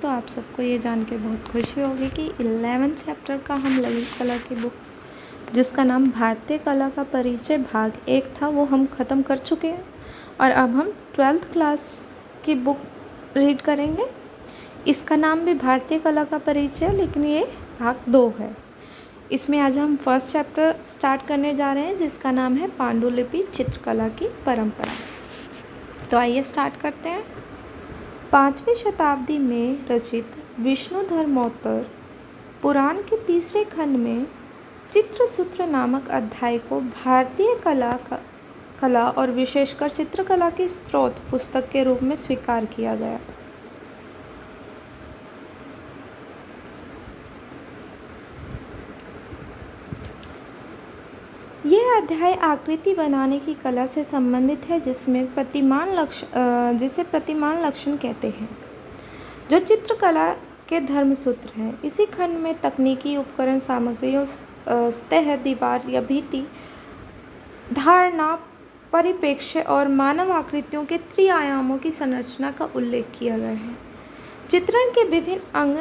तो आप सबको ये जान के बहुत खुशी होगी कि 11th चैप्टर का हम ललित कला की बुक जिसका नाम भारतीय कला का परिचय भाग 1 था वो हम ख़त्म कर चुके हैं और अब हम 12th क्लास की बुक रीड करेंगे। इसका नाम भी भारतीय कला का परिचय लेकिन ये भाग 2 है। इसमें आज हम फर्स्ट चैप्टर स्टार्ट करने जा रहे हैं जिसका नाम है पांडुलिपि चित्रकला की परंपरा। तो आइए स्टार्ट करते हैं। 5वीं शताब्दी में रचित विष्णुधर्मोत्तर पुराण के तीसरे खंड में चित्रसूत्र नामक अध्याय को भारतीय कला और विशेषकर चित्रकला की स्रोत पुस्तक के रूप में स्वीकार किया गया। यह अध्याय आकृति बनाने की कला से संबंधित है जिसे प्रतिमान लक्षण कहते हैं, जो चित्रकला के धर्मसूत्र हैं। इसी खंड में तकनीकी उपकरण, सामग्रियों, सतह, दीवार या भित्ति, धारणा, परिप्रेक्ष्य और मानव आकृतियों के त्रिआयामों की संरचना का उल्लेख किया गया है। चित्रण के विभिन्न अंग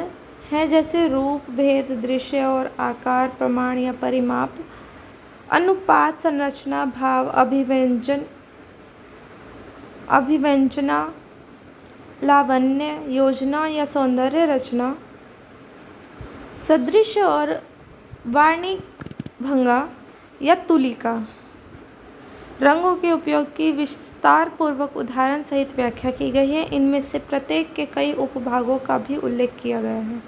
हैं जैसे रूप, भेद, दृश्य और आकार, प्रमाण या परिमाप, अनुपात, संरचना, भाव, अभिव्यंजना, लावण्य, योजना या सौंदर्य रचना, सदृश्य और वार्णिक भंगा या तुलिका। रंगों के उपयोग की विस्तार पूर्वक उदाहरण सहित व्याख्या की गई है। इनमें से प्रत्येक के कई उपभागों का भी उल्लेख किया गया है।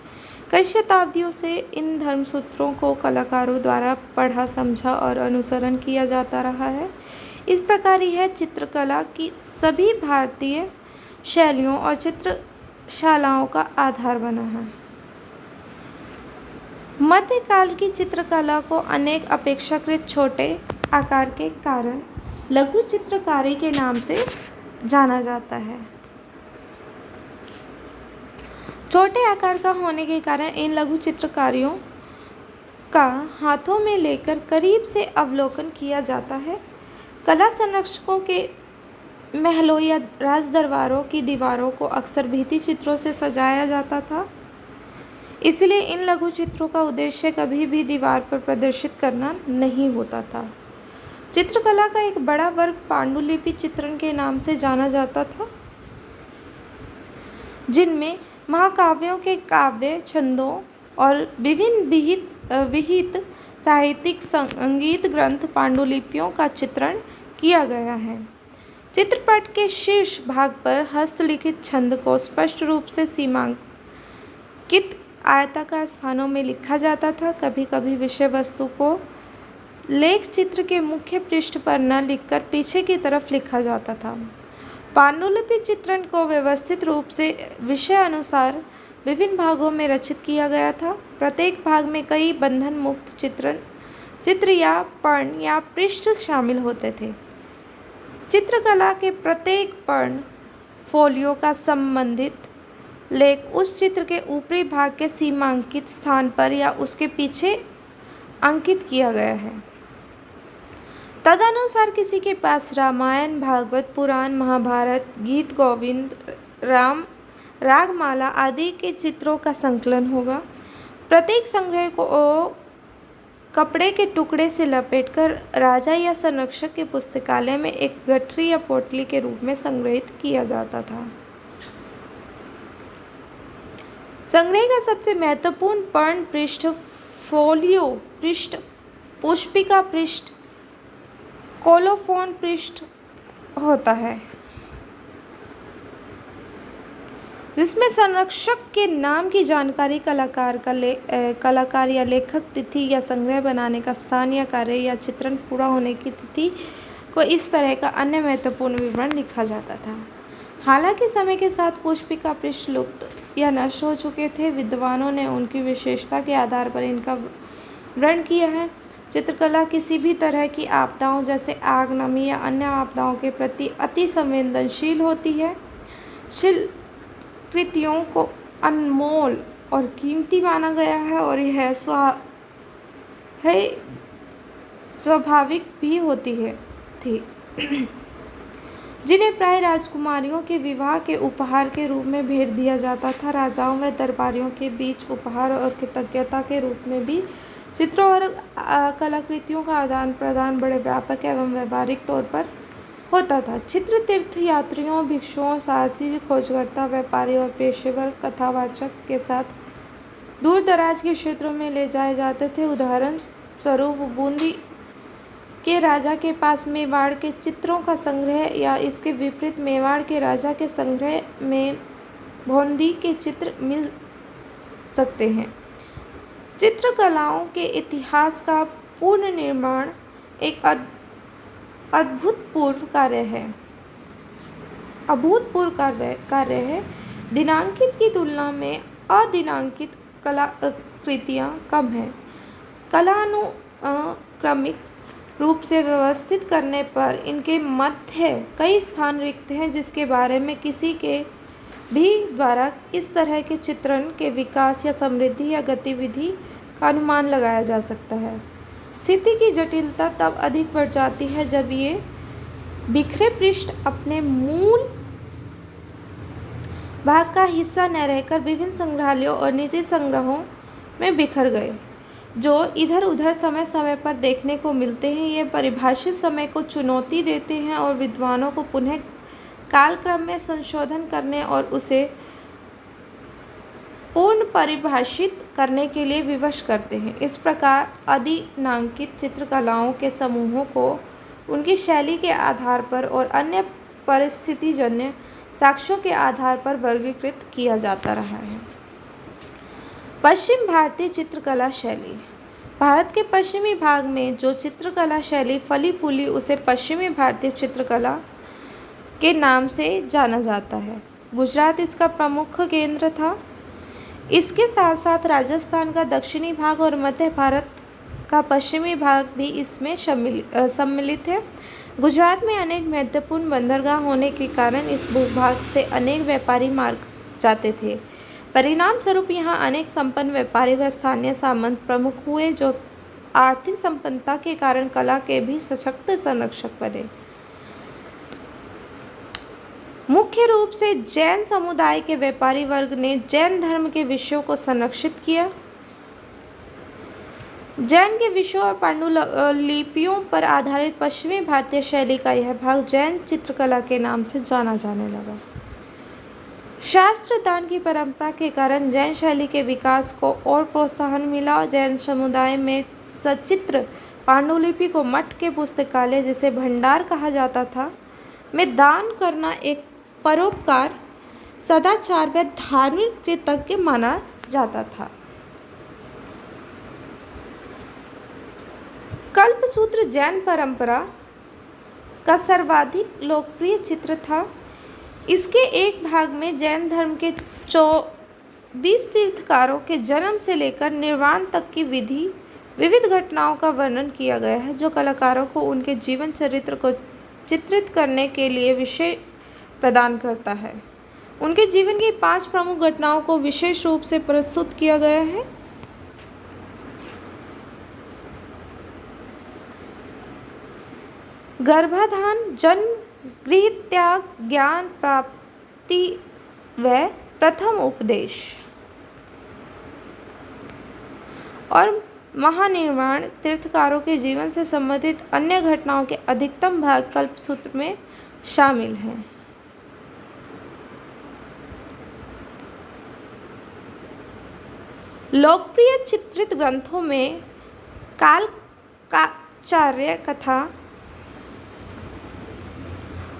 कई शताब्दियों से इन धर्मसूत्रों को कलाकारों द्वारा पढ़ा, समझा और अनुसरण किया जाता रहा है। इस प्रकार यह चित्रकला की सभी भारतीय शैलियों और चित्रशालाओं का आधार बना है। मध्यकाल की चित्रकला को अनेक अपेक्षाकृत छोटे आकार के कारण लघु चित्रकारी के नाम से जाना जाता है। छोटे आकार का होने के कारण इन लघु चित्रकारियों का हाथों में लेकर करीब से अवलोकन किया जाता है। कला संरक्षकों के महलों या राजदरबारों की दीवारों को अक्सर भित्ति चित्रों से सजाया जाता था, इसलिए इन लघु चित्रों का उद्देश्य कभी भी दीवार पर प्रदर्शित करना नहीं होता था। चित्रकला का एक बड़ा वर्ग पांडुलिपि चित्रण के नाम से जाना जाता था, जिनमें महाकाव्यों के काव्य, छंदों और विभिन्न विहित साहित्यिक संगीत ग्रंथ पांडुलिपियों का चित्रण किया गया है। चित्रपट के शीर्ष भाग पर हस्तलिखित छंद को स्पष्ट रूप से सीमांकित आयताकार स्थानों में लिखा जाता था। कभी कभी विषय वस्तु को लेख चित्र के मुख्य पृष्ठ पर न लिखकर पीछे की तरफ लिखा जाता था। पांडुलिपि चित्रण को व्यवस्थित रूप से विषय अनुसार विभिन्न भागों में रचित किया गया था। प्रत्येक भाग में कई बंधन मुक्त चित्र या पर्ण या पृष्ठ शामिल होते थे। चित्रकला के प्रत्येक पर्ण फोलियो का संबंधित लेख उस चित्र के ऊपरी भाग के सीमांकित स्थान पर या उसके पीछे अंकित किया गया है। तदनुसार किसी के पास रामायण, भागवत पुराण, महाभारत, गीत गोविंद, रागमाला आदि के चित्रों का संकलन होगा। प्रत्येक संग्रह को कपड़े के टुकड़े से लपेटकर राजा या संरक्षक के पुस्तकालय में एक गठरी या पोटली के रूप में संग्रहित किया जाता था। संग्रह का सबसे महत्वपूर्ण पर्ण पृष्ठ फोलियो पृष्ठ, पुष्पिका पृष्ठ, कोलोफोन पृष्ठ होता है, जिसमें संरक्षक के नाम की जानकारी, कलाकार या लेखक, तिथि या संग्रह बनाने का स्थान या कार्य या चित्रण पूरा होने की तिथि को इस तरह का अन्य महत्वपूर्ण विवरण लिखा जाता था। हालांकि समय के साथ पुष्पिका पृष्ठ लुप्त या नष्ट हो चुके थे। विद्वानों ने उनकी विशेषता के आधार पर इनका वर्णन किया है। चित्रकला किसी भी तरह की आपदाओं जैसे आग, नमी या अन्य आपदाओं के प्रति अति संवेदनशील होती है। शिल्पकृतियों को अनमोल और कीमती माना गया है और यह स्वाभाविक भी होती थी। जिन्हें प्राय राजकुमारियों के विवाह के उपहार के रूप में भेंट दिया जाता था। राजाओं व दरबारियों के बीच उपहार और कृतज्ञता के रूप में भी चित्रों और कलाकृतियों का आदान प्रदान बड़े व्यापक एवं व्यावहारिक तौर पर होता था। चित्र तीर्थ यात्रियों, भिक्षुओं, साहसी खोजकर्ता, व्यापारी और पेशेवर कथावाचक के साथ दूर दराज के क्षेत्रों में ले जाए जाते थे। उदाहरण स्वरूप बूंदी के राजा के पास मेवाड़ के चित्रों का संग्रह या इसके विपरीत मेवाड़ के राजा के संग्रह में बूंदी के चित्र मिल सकते हैं। चित्रकलाओं के इतिहास का पुनर्निर्माण एक अभूतपूर्व कार्य है। दिनांकित की तुलना में अदिनांकित कलाकृतियाँ कम हैं। कलानुक्रमिक रूप से व्यवस्थित करने पर इनके मध्य कई स्थान रिक्त हैं, जिसके बारे में किसी के भी द्वारा इस तरह के चित्रण के विकास या समृद्धि या गतिविधि का अनुमान लगाया जा सकता है। स्थिति की जटिलता तब अधिक बढ़ जाती है जब ये बिखरे पृष्ठ अपने मूल भाग का हिस्सा न रहकर विभिन्न संग्रहालयों और निजी संग्रहों में बिखर गए, जो इधर उधर समय समय पर देखने को मिलते हैं। ये परिभाषित समय को चुनौती देते हैं और विद्वानों को पुनः कालक्रम में संशोधन करने और उसे पूर्ण परिभाषित करने के लिए विवश करते हैं। इस प्रकार अधिनांकित चित्रकलाओं के समूहों को उनकी शैली के आधार पर और अन्य परिस्थितिजन्य साक्ष्यों के आधार पर वर्गीकृत किया जाता रहा है। पश्चिम भारतीय चित्रकला शैली। भारत के पश्चिमी भाग में जो चित्रकला शैली फली फूली उसे पश्चिमी भारतीय चित्रकला के नाम से जाना जाता है। गुजरात इसका प्रमुख केंद्र था। इसके साथ साथ राजस्थान का दक्षिणी भाग और मध्य भारत का पश्चिमी भाग भी इसमें सम्मिलित है। गुजरात में अनेक महत्वपूर्ण बंदरगाह होने के कारण इस भूभाग से अनेक व्यापारी मार्ग जाते थे। परिणाम स्वरूप यहाँ अनेक संपन्न व्यापारी व स्थानीय सामंत प्रमुख हुए, जो आर्थिक संपन्नता के कारण कला के भी सशक्त संरक्षक बने। मुख्य रूप से जैन समुदाय के व्यापारी वर्ग ने जैन धर्म के विषयों को संरक्षित किया। जैन के विषयों और पांडुलिपियों पर आधारित पश्चिमी भारतीय शैली का यह भाग जैन चित्रकला के नाम से जाना जाने लगा। शास्त्र दान की परंपरा के कारण जैन शैली के विकास को और प्रोत्साहन मिला और जैन समुदाय में सचित्र पांडुलिपि को मठ के पुस्तकालय, जिसे भंडार कहा जाता था, में दान करना एक परोपकार, सदाचार व धार्मिक कृतज्ञ माना जाता था। कल्पसूत्र जैन परंपरा का सर्वाधिक लोकप्रिय चित्र था। इसके एक भाग में जैन धर्म के 24 तीर्थकारों के जन्म से लेकर निर्वाण तक की विविध घटनाओं का वर्णन किया गया है, जो कलाकारों को उनके जीवन चरित्र को चित्रित करने के लिए विषय प्रदान करता है। उनके जीवन की 5 प्रमुख घटनाओं को विशेष रूप से प्रस्तुत किया गया है। गर्भाधान, जन्म, गृह त्याग, ज्ञान प्राप्ति व प्रथम उपदेश और महानिर्वाण। तीर्थकारों के जीवन से संबंधित अन्य घटनाओं के अधिकतम भाग कल्पसूत्र में शामिल हैं। लोकप्रिय चित्रित ग्रंथों में कालकाचार्य कथा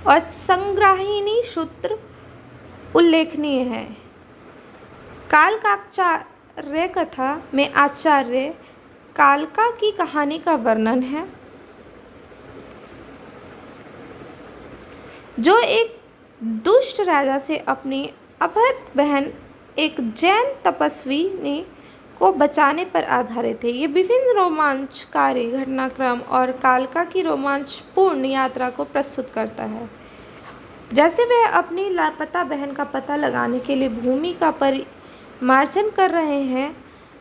और संग्राहिणी सूत्र उल्लेखनीय है। कालकाचार्य कथा में आचार्य कालका की कहानी का वर्णन है, जो एक दुष्ट राजा से अपनी अपहृत बहन एक जैन तपस्विनी को बचाने पर आधारित है। ये विभिन्न रोमांचकारी घटनाक्रम और कालका की रोमांचपूर्ण यात्रा को प्रस्तुत करता है, जैसे वह अपनी लापता बहन का पता लगाने के लिए भूमि का परिमार्जन कर रहे हैं,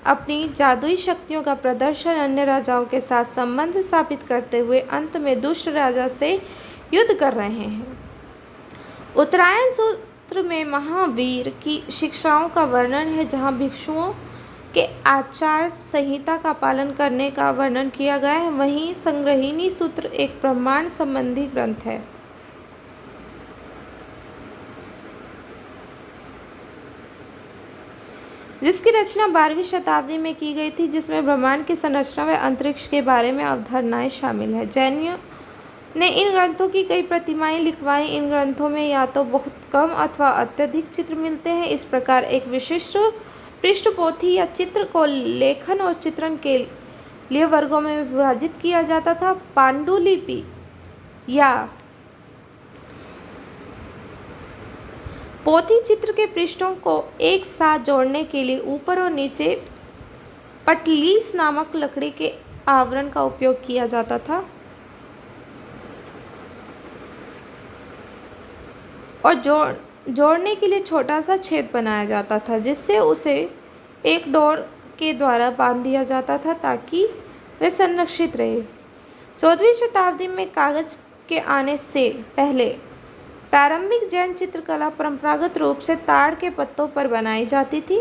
अपनी जादुई शक्तियों का प्रदर्शन, अन्य राजाओं के साथ संबंध स्थापित करते हुए अंत में दुष्ट राजा से युद्ध कर रहे हैं। उत्तरायण सूत्र में महावीर की शिक्षाओं का वर्णन है, जहाँ भिक्षुओं के आचार संहिता का पालन करने का वर्णन किया गया है। वहीं संग्रहिणी सूत्र एक ब्रह्मांड संबंधी ग्रंथ है। जिसकी रचना 12वीं शताब्दी में की गई थी, जिसमें ब्रह्मांड की संरचना व अंतरिक्ष के बारे में अवधारणाएं शामिल है। जैनियों ने इन ग्रंथों की कई प्रतिमाएं लिखवाई। इन ग्रंथों में या तो बहुत कम अथवा अत्यधिक चित्र मिलते हैं। इस प्रकार एक विशिष्ट पृष्ठपोथी या चित्र को लेखन और चित्रण के लिए वर्गों में विभाजित किया जाता था। पांडुलिपि या पोथी चित्र के पृष्ठों को एक साथ जोड़ने के लिए ऊपर और नीचे पटलीस नामक लकड़ी के आवरण का उपयोग किया जाता था और जोड़ने के लिए छोटा सा छेद बनाया जाता था, जिससे उसे एक डोर के द्वारा बांध दिया जाता था ताकि वे संरक्षित रहे। 14वीं शताब्दी में कागज के आने से पहले प्रारंभिक जैन चित्रकला परंपरागत रूप से ताड़ के पत्तों पर बनाई जाती थी।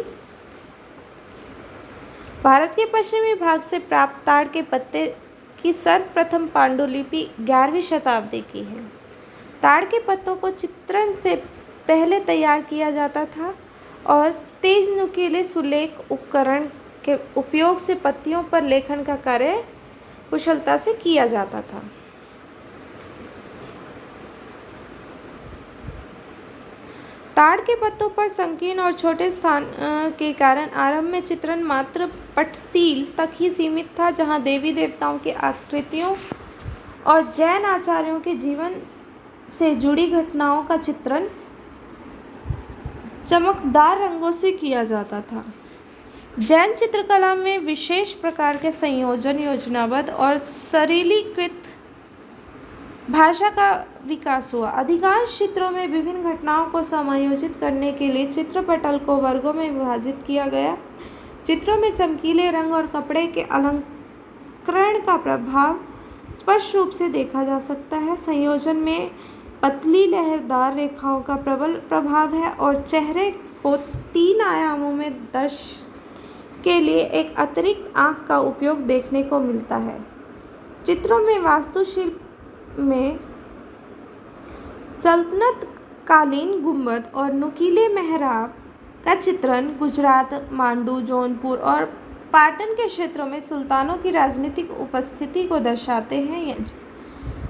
भारत के पश्चिमी भाग से प्राप्त ताड़ के पत्ते की सर्वप्रथम पांडुलिपि 11वीं शताब्दी की है। ताड़ के पत्तों को चित्रण से पहले तैयार किया जाता था और तेज नुकीले सुलेख उपकरण के उपयोग से पत्तियों पर लेखन का कार्य कुशलता से किया जाता था। ताड़ के पत्तों पर संकीर्ण और छोटे स्थान के कारण आरंभ में चित्रण मात्र पटसील तक ही सीमित था, जहां देवी देवताओं की आकृतियों और जैन आचार्यों के जीवन से जुड़ी घटनाओं का चित्रण चमकदार रंगों से किया जाता था। जैन चित्रकला में विशेष प्रकार के संयोजन, योजनाबद्ध और सरलीकृत भाषा का विकास हुआ। अधिकांश चित्रों में विभिन्न घटनाओं को समायोजित करने के लिए चित्रपटल को वर्गों में विभाजित किया गया। चित्रों में चमकीले रंग और कपड़े के अलंकरण का प्रभाव स्पष्ट रूप से देखा जा सकता है। संयोजन में पतली लहरदार रेखाओं का प्रबल प्रभाव है और चेहरे को 3 आयामों में दर्शन के लिए एक अतिरिक्त आँख का उपयोग देखने को मिलता है। चित्रों में वास्तुशिल्प में सल्तनत कालीन गुंबद और नुकीले मेहराब का चित्रण गुजरात, मांडू, जौनपुर और पाटन के क्षेत्रों में सुल्तानों की राजनीतिक उपस्थिति को दर्शाते हैं,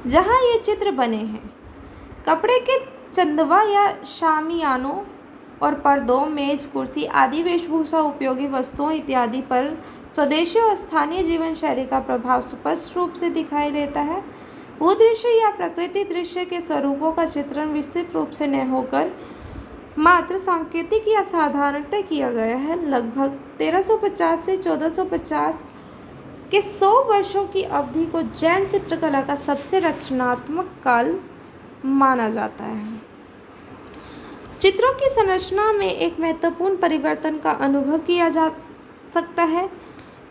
जहां ये चित्र बने हैं। कपड़े के चंदवा या शामियानों और पर्दों, मेज, कुर्सी आदि वेशभूषा, उपयोगी वस्तुओं इत्यादि पर स्वदेशी और स्थानीय जीवन शैली का प्रभाव स्पष्ट रूप से दिखाई देता है। भूदृश्य या प्रकृति दृश्य के स्वरूपों का चित्रण विस्तृत रूप से न होकर मात्र सांकेतिक या साधारणतः किया गया है। लगभग 1350 से 1450 के 100 वर्षों की अवधि को जैन चित्रकला का सबसे रचनात्मक काल माना जाता है। चित्रों की संरचना में एक महत्वपूर्ण परिवर्तन का अनुभव किया जा सकता है,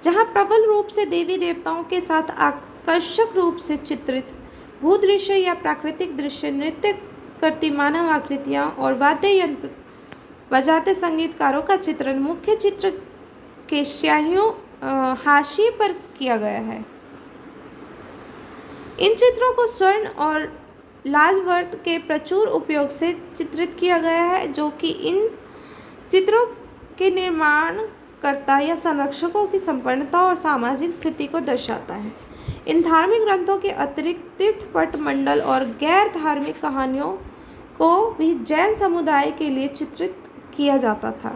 जहां प्रबल रूप से देवी देवताओं के साथ आकर्षक रूप से चित्रित भूदृश्य या प्राकृतिक दृश्य, नृत्य करती मानव आकृतियाँ और वाद्य यंत्र बजाते संगीतकारों का चित्रण मुख्य चित्र के स्याहियों हाशिए पर किया गया है। इन चित्रों को स्वर्ण और लाजवर्त के प्रचुर उपयोग से चित्रित किया गया है, जो कि इन चित्रों के निर्माणकर्ता या संरक्षकों की संपन्नता और सामाजिक स्थिति को दर्शाता है। इन धार्मिक ग्रंथों के अतिरिक्त तीर्थपट मंडल और गैर धार्मिक कहानियों को भी जैन समुदाय के लिए चित्रित किया जाता था।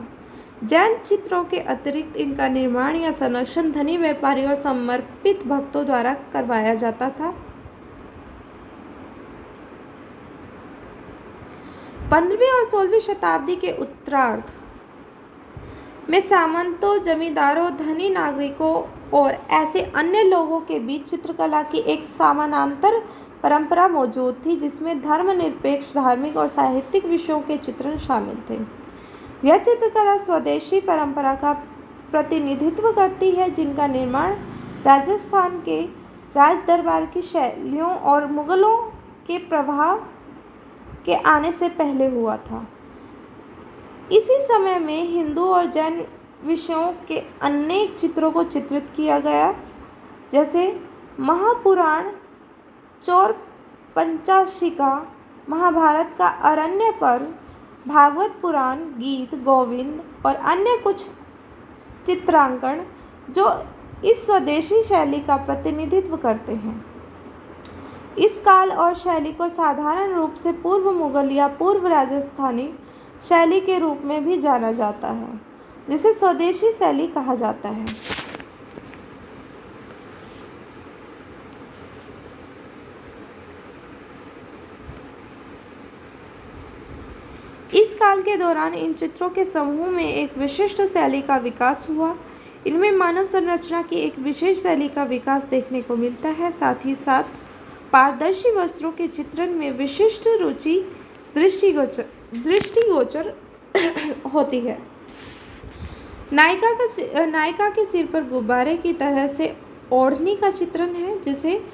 जैन चित्रों के अतिरिक्त इनका निर्माण या संरक्षण धनी व्यापारी और समर्पित भक्तों द्वारा करवाया जाता था। 15वीं और 16वीं शताब्दी के उत्तरार्ध में सामंतों, जमींदारों, धनी नागरिकों और ऐसे अन्य लोगों के बीच चित्रकला की एक समानांतर परंपरा मौजूद थी, जिसमें धर्मनिरपेक्ष, धार्मिक और साहित्यिक विषयों के चित्रण शामिल थे। यह चित्रकला स्वदेशी परंपरा का प्रतिनिधित्व करती है, जिनका निर्माण राजस्थान के राज दरबार की शैलियों और मुगलों के प्रभाव के आने से पहले हुआ था। इसी समय में हिंदू और जैन विषयों के अनेक चित्रों को चित्रित किया गया, जैसे महापुराण चौर पंचाशिका, महाभारत का अरण्य पर्व, भागवत पुराण, गीत गोविंद और अन्य कुछ चित्रांकन जो इस स्वदेशी शैली का प्रतिनिधित्व करते हैं। इस काल और शैली को साधारण रूप से पूर्व मुगल या पूर्व राजस्थानी शैली के रूप में भी जाना जाता है, जिसे स्वदेशी शैली कहा जाता है। इस काल के दौरान इन चित्रों के समूह में एक विशिष्ट शैली का विकास हुआ। इनमें मानव संरचना की एक विशेष शैली का विकास देखने को मिलता है। साथ ही साथ पारदर्शी वस्त्रों के चित्रण में विशिष्ट रुचि दृष्टिगोचर होती है। नायिका के सिर पर गुब्बारे की तरह से ओढ़नी का चित्रण है, जिसे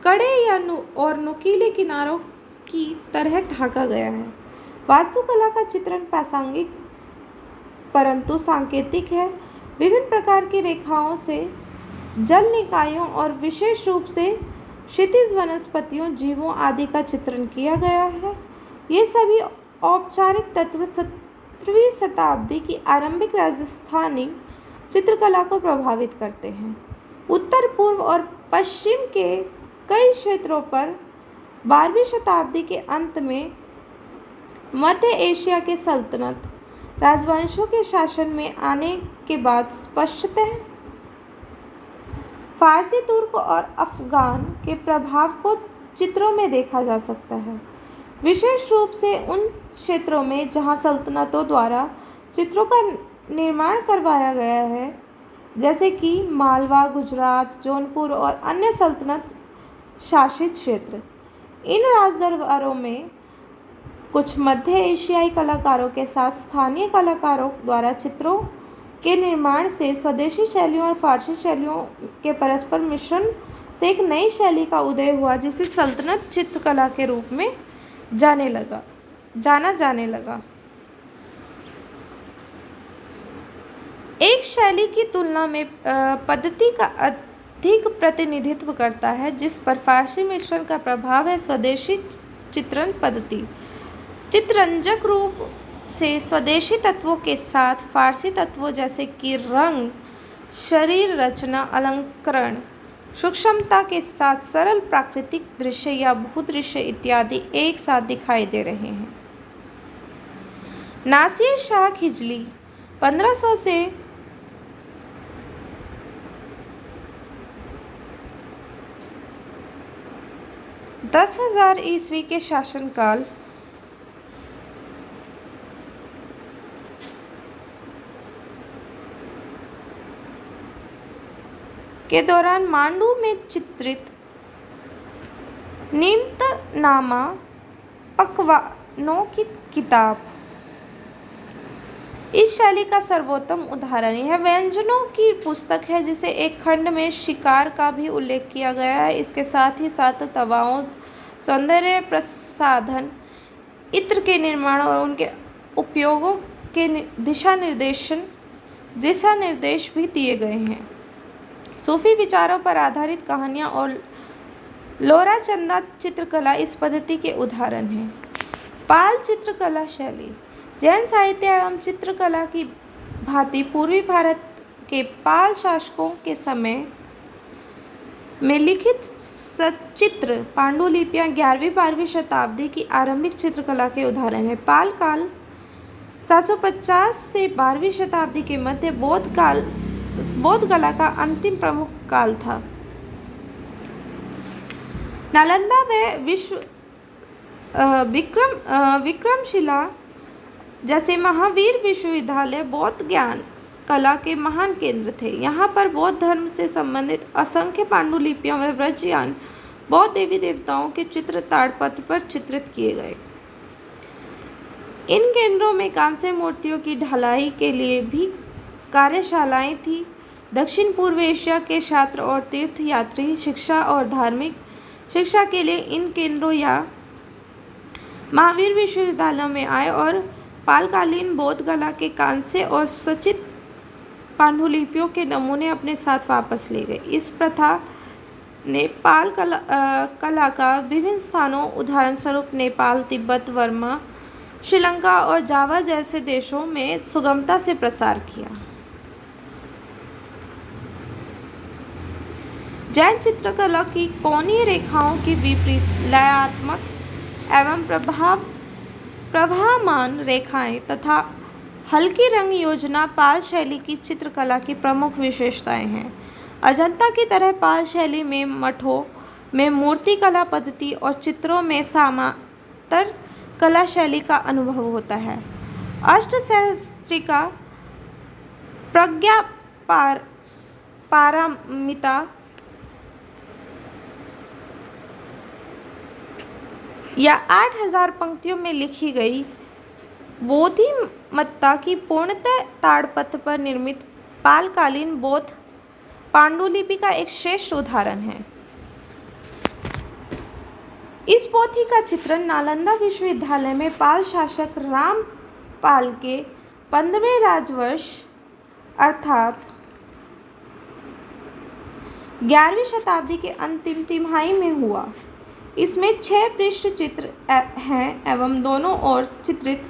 कड़े और नुकीले किनारों की तरह ढाका गया है। वास्तुकला का चित्रण प्रासंगिक परंतु सांकेतिक है। विभिन्न प्रकार की रेखाओं से जल निकायों और विशेष रूप से क्षितिज वनस्पतियों, जीवों आदि का चित्रण किया गया है। ये सभी औपचारिक तत्व 17वीं शताब्दी की आरंभिक राजस्थानी चित्रकला को प्रभावित करते हैं। उत्तर पूर्व और पश्चिम के कई क्षेत्रों पर 12वीं शताब्दी के अंत में मध्य एशिया के सल्तनत राजवंशों के शासन में आने के बाद स्पष्टतः फारसी, तुर्क और अफगान के प्रभाव को चित्रों में देखा जा सकता है, विशेष रूप से उन क्षेत्रों में जहां सल्तनतों द्वारा चित्रों का निर्माण करवाया गया है, जैसे कि मालवा, गुजरात, जौनपुर और अन्य सल्तनत शासित क्षेत्र। इन राजदरबारों में कुछ मध्य एशियाई कलाकारों के साथ स्थानीय कलाकारों द्वारा चित्रों के निर्माण से स्वदेशी शैलियों और फारसी शैलियों के परस्पर मिश्रण से एक नई शैली का उदय हुआ, जिसे सल्तनत चित्रकला के रूप में जाना जाने लगा। एक शैली की तुलना में पद्धति का अधिक प्रतिनिधित्व करता है, जिस पर फारसी मिश्रण का प्रभाव है। स्वदेशी चित्रण पद्धति चित्ररंजक रूप से स्वदेशी तत्वों के साथ फारसी तत्वों जैसे कि रंग, शरीर रचना, अलंकरण, सूक्ष्मता के साथ सरल प्राकृतिक दृश्य या भूदृश्य इत्यादि एक साथ दिखाई दे रहे हैं। नासिर शाह खिजली 1500 से 10,000 ईस्वी के शासनकाल के दौरान मांडू में चित्रित निम्तनामा पकवानों की किताब इस शैली का सर्वोत्तम उदाहरण है। व्यंजनों की पुस्तक है, जिसे एक खंड में शिकार का भी उल्लेख किया गया है। इसके साथ ही साथ तवाओं, सौंदर्य प्रसाधन, इत्र के निर्माण और उनके उपयोगों के दिशा निर्देश भी दिए गए हैं। सूफी विचारों पर आधारित कहानियाँ और लोरा चंदा चित्रकला इस पद्धति के उदाहरण हैं। पाल चित्रकला शैली जैन साहित्य एवं चित्रकला की भांति पूर्वी भारत के पाल शासकों के समय में लिखित सचित्र पांडुलिपियाँ 11वीं-12वीं शताब्दी की आरंभिक चित्रकला के उदाहरण हैं। पाल काल 750 से 12वीं शताब्दी के मध्य बौद्ध कला का अंतिम प्रमुख काल था। नालंदा व विक्रमशिला जैसे महावीर विश्वविद्यालय बौद्ध ज्ञान कला के महान केंद्र थे। यहाँ पर बौद्ध धर्म से संबंधित असंख्य पांडुलिपियाँ व व्रजयान बौद्ध देवी देवताओं के चित्र ताड़पत्र पर चित्रित किए गए। इन केंद्रों में कांस्य मूर्तियों की ढलाई के लिए भी कार्यशालाएं थी। दक्षिण पूर्व एशिया के छात्र और तीर्थयात्री शिक्षा और धार्मिक शिक्षा के लिए इन केंद्रों या महावीर विश्वविद्यालय में आए और पालकालीन बौद्ध कला के कांस्य और सचित पांडुलिपियों के नमूने अपने साथ वापस ले गए। इस प्रथा ने पाल कला का विभिन्न स्थानों उदाहरण स्वरूप नेपाल, तिब्बत, बर्मा, श्रीलंका और जावा जैसे देशों में सुगमता से प्रसार किया। जैन चित्रकला की कोणीय रेखाओं की विपरीत लयात्मक एवं प्रभामान रेखाएं तथा हल्की रंग योजना पाल शैली की चित्रकला की प्रमुख विशेषताएं हैं। अजंता की तरह पाल शैली में मठों में मूर्ति कला पद्धति और चित्रों में समांतर कला शैली का अनुभव होता है। अष्टसहस्त्रिका प्रज्ञा पारमिता या 8000 पंक्तियों में लिखी गई बोधिमत्ता की पूर्णतः ताड़पत्र पर निर्मित पालकालीन बौद्ध पांडुलिपि का एक श्रेष्ठ उदाहरण है। इस पोथी का चित्रण नालंदा विश्वविद्यालय में पाल शासक रामपाल के 15वें राजवंश अर्थात 11वीं शताब्दी के अंतिम तिमाही में हुआ। इसमें 6 पृष्ठ चित्र हैं एवं दोनों ओर चित्रित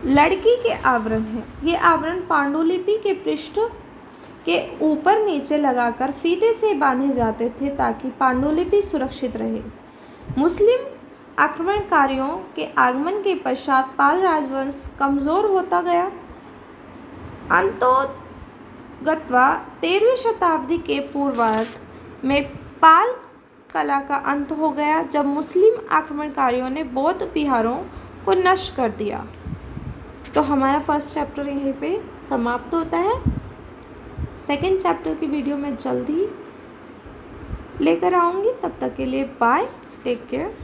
लड़की के आवरण हैं। ये आवरण पांडुलिपि के पृष्ठ के ऊपर नीचे लगाकर फीते से बांधे जाते थे ताकि पांडुलिपि सुरक्षित रहे। मुस्लिम आक्रमणकारियों के आगमन के पश्चात पाल राजवंश कमजोर होता गया। अंतोगत्वा 13वीं शताब्दी के पूर्वार्ध में पाल कला का अंत हो गया जब मुस्लिम आक्रमणकारियों ने बौद्ध विहारों को नष्ट कर दिया। तो हमारा फर्स्ट चैप्टर यहीं पे समाप्त होता है। सेकंड चैप्टर की वीडियो मैं जल्दी लेकर आऊँगी। तब तक के लिए बाय, टेक केयर।